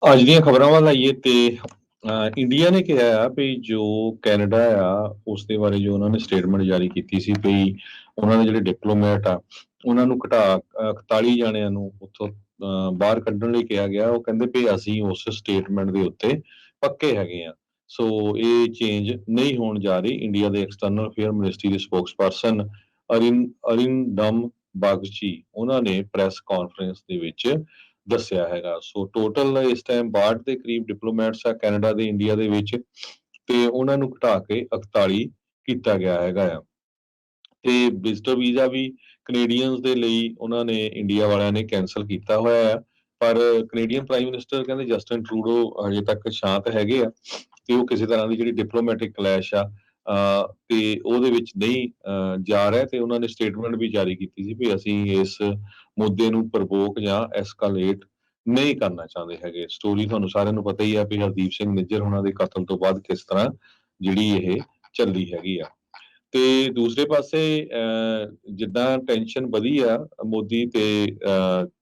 ਅੱਜ ਦੀਆਂ ਖਬਰਾਂ ਵੱਲ ਆਈਏ ਤੇ ਇੰਡੀਆ ਨੇ ਕਿਹਾ ਆ ਵੀ ਜੋ ਕੈਨੇਡਾ ਆ ਉਸ ਦੇ ਬਾਰੇ ਜੋ ਉਹਨਾਂ ਨੇ ਸਟੇਟਮੈਂਟ ਜਾਰੀ ਕੀਤੀ ਸੀ ਵੀ ਉਹਨਾਂ ਦੇ ਜਿਹੜੇ ਡਿਪਲੋਮੈਟ ਆ ਉਹਨਾਂ ਨੂੰ ਘਟਾ 41 ਜਾਣਿਆਂ ਨੂੰ ਉੱਥੋਂ ਬਾਹਰ ਕੱਢਣ ਲਈ ਕਿਹਾ ਗਿਆ। ਉਹ ਕਹਿੰਦੇ ਵੀ ਅਸੀਂ ਉਸ ਸਟੇਟਮੈਂਟ ਦੇ ਉੱਤੇ ਪੱਕੇ ਹੈਗੇ ਆ। ਸੋ ਇਹ ਚੇਂਜ ਨਹੀਂ ਹੋਣ ਜਾ ਰਹੀ। ਇੰਡੀਆ ਦੇ ਐਕਸਟਰਨਲ ਅਫੇਅਰ ਮਿਨਿਸਟਰੀ ਦੇ ਸਪੋਕਸਪਰਸਨ ਅਰਿੰਦਮ ਬਾਗਚੀ ਉਹਨਾਂ ਨੇ ਪ੍ਰੈਸ ਕਾਨਫਰੰਸ ਦੇ ਵਿੱਚ ਦੱਸਿਆ ਹੈਗਾ। ਸੋ ਟੋਟਲ ਇਸ ਟਾਈਮ 62 ਦੇ ਕਰੀਬ ਡਿਪਲੋਮੈਟਸ ਆ ਕੈਨੇਡਾ ਦੇ ਇੰਡੀਆ ਦੇ ਵਿੱਚ ਤੇ ਉਹਨਾਂ ਨੂੰ ਘਟਾ ਕੇ 41 ਕੀਤਾ ਗਿਆ ਹੈਗਾ ਆ। ਤੇ ਵਿਜ਼ਟਰ ਵੀਜ਼ਾ ਵੀ ਕੈਨੇਡੀਅਨਸ ਦੇ ਲਈ ਉਹਨਾਂ ਨੇ ਇੰਡੀਆ ਵਾਲਿਆਂ ਨੇ ਕੈਂਸਲ ਕੀਤਾ ਹੋਇਆ ਆ। ਪਰ ਕੈਨੇਡੀਅਨ ਪ੍ਰਾਈਮ ਮਿਨਿਸਟਰ ਕਹਿੰਦੇ ਜਸਟਿਨ ਟਰੂਡੋ ਹਜੇ ਤੱਕ ਸ਼ਾਂਤ ਹੈਗੇ ਆ ਤੇ ਉਹ ਕਿਸੇ ਤਰ੍ਹਾਂ ਦੀ ਜਿਹੜੀ ਡਿਪਲੋਮੈਟਿਕ ਕਲੈਸ਼ ਆ ਤੇ ਉਹਦੇ ਵਿੱਚ ਨਹੀਂ ਜਾ ਰਿਹਾ ਤੇ ਉਹਨਾਂ ਨੇ ਸਟੇਟਮੈਂਟ ਵੀ ਜਾਰੀ ਕੀਤੀ ਸੀ ਵੀ ਅਸੀਂ ਇਸ ਮੁੱਦੇ ਨੂੰ ਪ੍ਰਵੋਕ ਜਾਂ ਐਸਕਾਲੇਟ ਨਹੀਂ ਕਰਨਾ ਚਾਹੁੰਦੇ ਹੈਗੇ। ਸਟੋਰੀ ਤੁਹਾਨੂੰ ਸਾਰਿਆਂ ਨੂੰ ਪਤਾ ਹੀ ਆ ਵੀ ਹਰਦੀਪ ਸਿੰਘ ਨਿੱਜਰ ਉਹਨਾਂ ਦੇ ਕਤਲ ਤੋਂ ਬਾਅਦ ਕਿਸ ਤਰ੍ਹਾਂ ਜਿਹੜੀ ਇਹ ਚੱਲੀ ਹੈਗੀ ਆ। ਤੇ ਦੂਸਰੇ ਪਾਸੇ ਜਿੱਦਾਂ ਟੈਨਸ਼ਨ ਵਧੀ ਆ ਮੋਦੀ ਤੇ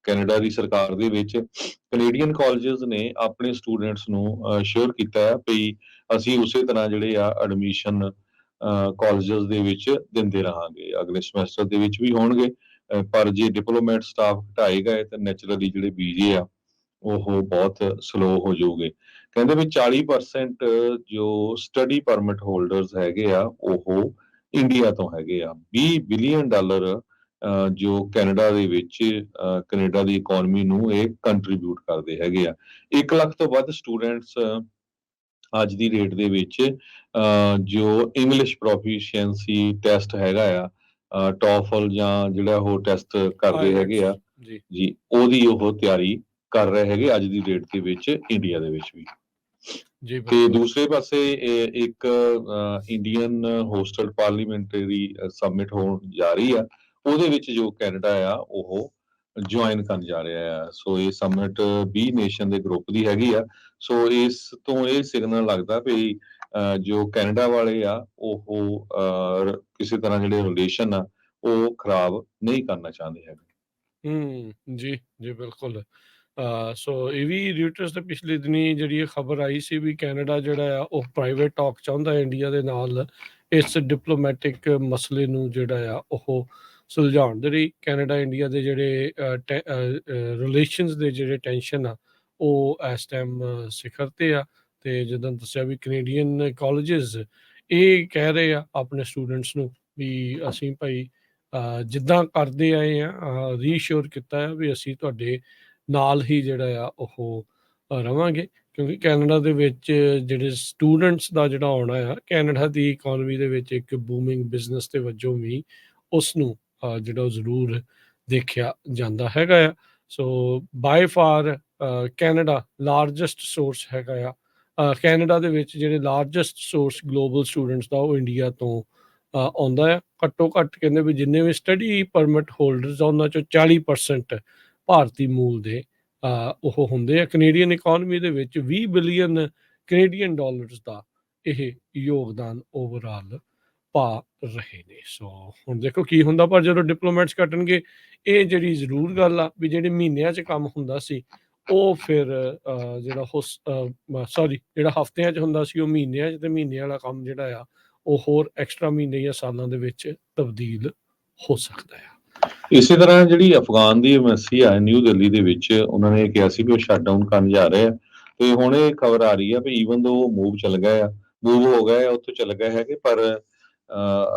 ਕੈਨੇਡਾ ਦੀ ਸਰਕਾਰ ਦੇ ਵਿੱਚ, ਕੈਨੇਡੀਅਨ ਕਾਲਜਸ ਨੇ ਆਪਣੇ ਸਟੂਡੈਂਟਸ ਨੂੰ ਸ਼ੋਰ ਕੀਤਾ ਹੈ ਵੀ ਅਸੀਂ ਉਸੇ ਤਰ੍ਹਾਂ ਜਿਹੜੇ ਆ ਐਡਮਿਸ਼ਨ ਕਾਲਜਸ ਦੇ ਵਿੱਚ ਦਿੰਦੇ ਰਹਾਂਗੇ। ਅਗਲੇ ਸਮੈਸਟਰ ਦੇ ਵਿੱਚ ਵੀ ਹੋਣਗੇ। ਪਰ ਜੇ ਡਿਪਲੋਮੈਟ ਸਟਾਫ ਘਟਾਏ ਗਏ ਤਾਂ ਨੈਚੁਰਲੀ ਜਿਹੜੇ ਵੀਜ਼ੇ ਆ ਉਹ ਬਹੁਤ ਸਲੋ ਹੋ ਜਾਊਗੇ। ਕਹਿੰਦੇ ਵੀ 40% ਜੋ ਸਟੱਡੀ ਪਰਮਿਟ ਹੋਲਡਰਸ ਹੈਗੇ ਆ ਉਹ ਇੰਡੀਆ ਤੋਂ ਹੈਗੇ ਆ। $20 ਬਿਲੀਅਨ ਜੋ ਕੈਨੇਡਾ ਦੇ ਵਿੱਚ ਕੈਨੇਡਾ ਦੀ ਇਕਨੋਮੀ ਨੂੰ ਇਹ ਕੰਟਰੀਬਿਊਟ ਕਰਦੇ ਹੈਗੇ ਆ। 1 ਲੱਖ ਤੋਂ ਵੱਧ ਸਟੂਡੈਂਟਸ ਅੱਜ ਦੀ ਡੇਟ ਦੇ ਵਿੱਚ ਜੋ ਇੰਗਲਿਸ਼ ਪ੍ਰੋਫੀਸ਼ੀਐਂਸੀ ਟੈਸਟ ਹੈਗਾ ਆ ਟੋਫਲ ਜਾਂ ਜਿਹੜਾ ਉਹ ਟੈਸਟ ਕਰਦੇ ਹੈਗੇ ਆ ਜੀ ਜੀ ਉਹਦੀ ਉਹ ਤਿਆਰੀ ਕਰ ਰਹੇ ਹੈਗੇ ਅੱਜ ਦੀ ਡੇਟ ਦੇ ਵਿੱਚ ਇੰਡੀਆ ਦੇ ਵਿੱਚ ਵੀ। ਜੀ ਤੇ ਦੂਸਰੇ ਪਾਸੇ ਇੱਕ ਇੰਡੀਅਨ ਹੋਸਟਡ ਪਾਰਲੀਮੈਂਟਰੀ ਸਬਮਿਟ ਹੋਣ ਜਾ ਰਹੀ ਆ। ਉਹਦੇ ਵਿੱਚ ਜੋ ਕੈਨੇਡਾ ਆ ਉਹ ਜੁਆਇਨ ਕਰਨ ਜਾ ਰਿਹਾ ਆ। ਸੋ ਇਹ ਸਬਮਿਟ 20 ਨੇਸ਼ਨ ਦੇ ਗਰੁੱਪ ਦੀ ਹੈਗੀ ਆ। ਸੋ ਇਸ ਤੋਂ ਇਹ ਸਿਗਨਲ ਲੱਗਦਾ ਵੀ ਜੋ ਕੈਨੇਡਾ ਵਾਲੇ ਆ ਉਹ ਕਿਸੇ ਤਰ੍ਹਾਂ ਜਿਹੜੇ ਰਿਲੇਸ਼ਨ ਆ ਉਹ ਖਰਾਬ ਨਹੀਂ ਕਰਨਾ ਚਾਹੁੰਦੇ ਹੈਗੇ। ਜੀ ਜੀ ਬਿਲਕੁਲ। ਸੋ ਇਹ ਵੀ ਰਿਊਟਰਸ ਦੇ ਪਿਛਲੇ ਦਿਨੀ ਜਿਹੜੀ ਇਹ ਖਬਰ ਆਈ ਸੀ ਵੀ ਕੈਨੇਡਾ ਜਿਹੜਾ ਆ ਉਹ ਪ੍ਰਾਈਵੇਟ ਟਾਕ ਚਾਹੁੰਦਾ ਹੈ ਇੰਡੀਆ ਦੇ ਨਾਲ ਇਸ ਡਿਪਲੋਮੈਟਿਕ ਮਸਲੇ ਨੂੰ ਜਿਹੜਾ ਆ ਉਹ ਸੁਲਝਾਉਣ ਦੇ ਲਈ। ਕੈਨੇਡਾ ਇੰਡੀਆ ਦੇ ਜਿਹੜੇ ਰਿਲੇਸ਼ਨਸ ਦੇ ਜਿਹੜੇ ਟੈਨਸ਼ਨ ਆ ਉਹ ਇਸ ਟਾਈਮ ਸਿਖਰ ਤੇ ਆ। ਤੇ ਜਿੱਦਾਂ ਦੱਸਿਆ ਵੀ ਕੈਨੇਡੀਅਨ ਕਾਲਜਸ ਇਹ ਕਹਿ ਰਹੇ ਆ ਆਪਣੇ ਸਟੂਡੈਂਟਸ ਨੂੰ ਵੀ ਅਸੀਂ ਭਾਈ ਜਿੱਦਾਂ ਕਰਦੇ ਆਏ ਆ ਰੀਸ਼ੋਰ ਕੀਤਾ ਆ ਵੀ ਅਸੀਂ ਤੁਹਾਡੇ ਨਾਲ ਹੀ ਜਿਹੜਾ ਆ ਉਹ ਰਵਾਂਗੇ। ਕਿਉਂਕਿ ਕੈਨੇਡਾ ਦੇ ਵਿੱਚ ਜਿਹੜੇ ਸਟੂਡੈਂਟਸ ਦਾ ਜਿਹੜਾ ਆਉਣਾ ਆ ਕੈਨੇਡਾ ਦੀ ਇਕੋਨਮੀ ਦੇ ਵਿੱਚ ਇੱਕ ਬੂਮਿੰਗ ਬਿਜ਼ਨਸ ਦੇ ਵਜੋਂ ਵੀ ਉਸ ਨੂੰ ਜਿਹੜਾ ਉਹ ਜ਼ਰੂਰ ਦੇਖਿਆ ਜਾਂਦਾ ਹੈਗਾ ਆ। So by far Canada largest source ਹੈਗਾ ਆ। ਕੈਨੇਡਾ ਦੇ ਵਿੱਚ ਜਿਹੜੇ ਲਾਰਜੈਸਟ ਸੋਰਸ ਗਲੋਬਲ ਸਟੂਡੈਂਟਸ ਦਾ ਉਹ ਇੰਡੀਆ ਤੋਂ ਆਉਂਦਾ ਆ। ਘੱਟੋ ਘੱਟ ਕਹਿੰਦੇ ਵੀ ਜਿੰਨੇ ਵੀ ਸਟੱਡੀ ਪਰਮਿਟ ਹੋਲਡਰਸ ਆ ਉਹਨਾਂ ਚੋਂ 40% ਭਾਰਤੀ ਮੂਲ ਦੇ ਉਹ ਹੁੰਦੇ ਆ। ਕੈਨੇਡੀਅਨ ਇਕੋਨਮੀ ਦੇ ਵਿੱਚ 20 ਬਿਲੀਅਨ ਕੈਨੇਡੀਅਨ ਡਾਲਰਸ ਦਾ ਇਹ ਯੋਗਦਾਨ ਓਵਰਆਲ ਪਾ ਰਹੇ ਨੇ। ਸੋ ਹੁਣ ਦੇਖੋ ਕੀ ਹੁੰਦਾ। ਪਰ ਜਦੋਂ ਡਿਪਲੋਮੈਟਸ ਘਟਣਗੇ ਇਹ ਜਿਹੜੀ ਜ਼ਰੂਰ ਗੱਲ ਆ ਵੀ ਜਿਹੜੇ ਮਹੀਨਿਆਂ 'ਚ ਕੰਮ ਹੁੰਦਾ ਸੀ ਉਹ ਫਿਰ ਜਿਹੜਾ ਹਫ਼ਤਿਆਂ 'ਚ ਹੁੰਦਾ ਸੀ ਉਹ ਮਹੀਨਿਆਂ 'ਚ, ਤੇ ਮਹੀਨੇ ਵਾਲਾ ਕੰਮ ਜਿਹੜਾ ਆ ਉਹ ਹੋਰ ਐਕਸਟਰਾ ਮਹੀਨੇ ਜਾਂ ਸਾਲਾਂ ਦੇ ਵਿੱਚ ਤਬਦੀਲ ਹੋ ਸਕਦਾ ਆ। ਇਸੇ ਤਰ੍ਹਾਂ ਜਿਹੜੀ ਅਫਗਾਨ ਦੀ ਐਮਬੈਸੀ ਆ ਨਿਊ ਦਿੱਲੀ ਦੇ ਵਿੱਚ ਉਹਨਾਂ ਨੇ ਕਿਹਾ ਸੀ ਵੀ ਉਹ ਸ਼ਟ ਡਾਊਨ ਕਰਨ ਜਾ ਰਹੇ ਆ। ਤੇ ਹੁਣ ਇਹ ਖਬਰ ਆ ਰਹੀ ਆ ਵੀ ਈਵਨ ਦੋ ਮੂਵ ਹੋ ਗਏ ਆ ਉੱਥੋਂ ਚੱਲ ਗਏ ਹੈਗੇ। ਪਰ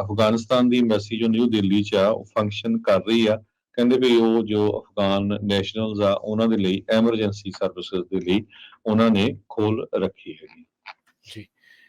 ਅਫਗਾਨਿਸਤਾਨ ਦੀ ਐਮਬੈਸੀ ਜੋ ਨਿਊ ਦਿੱਲੀ 'ਚ ਆ ਉਹ ਫੰਕਸ਼ਨ ਕਰ ਰਹੀ ਆ। ਕਹਿੰਦੇ ਵੀ ਉਹ ਜੋ ਅਫਗਾਨ ਨੈਸ਼ਨਲਸ ਆ ਉਹਨਾਂ ਦੇ ਲਈ ਐਮਰਜੈਂਸੀ ਸਰਵਿਸਿਜ਼ ਦੇ ਲਈ ਉਹਨਾਂ ਨੇ ਖੋਲ ਰੱਖੀ ਹੈਗੀ। ਜੀ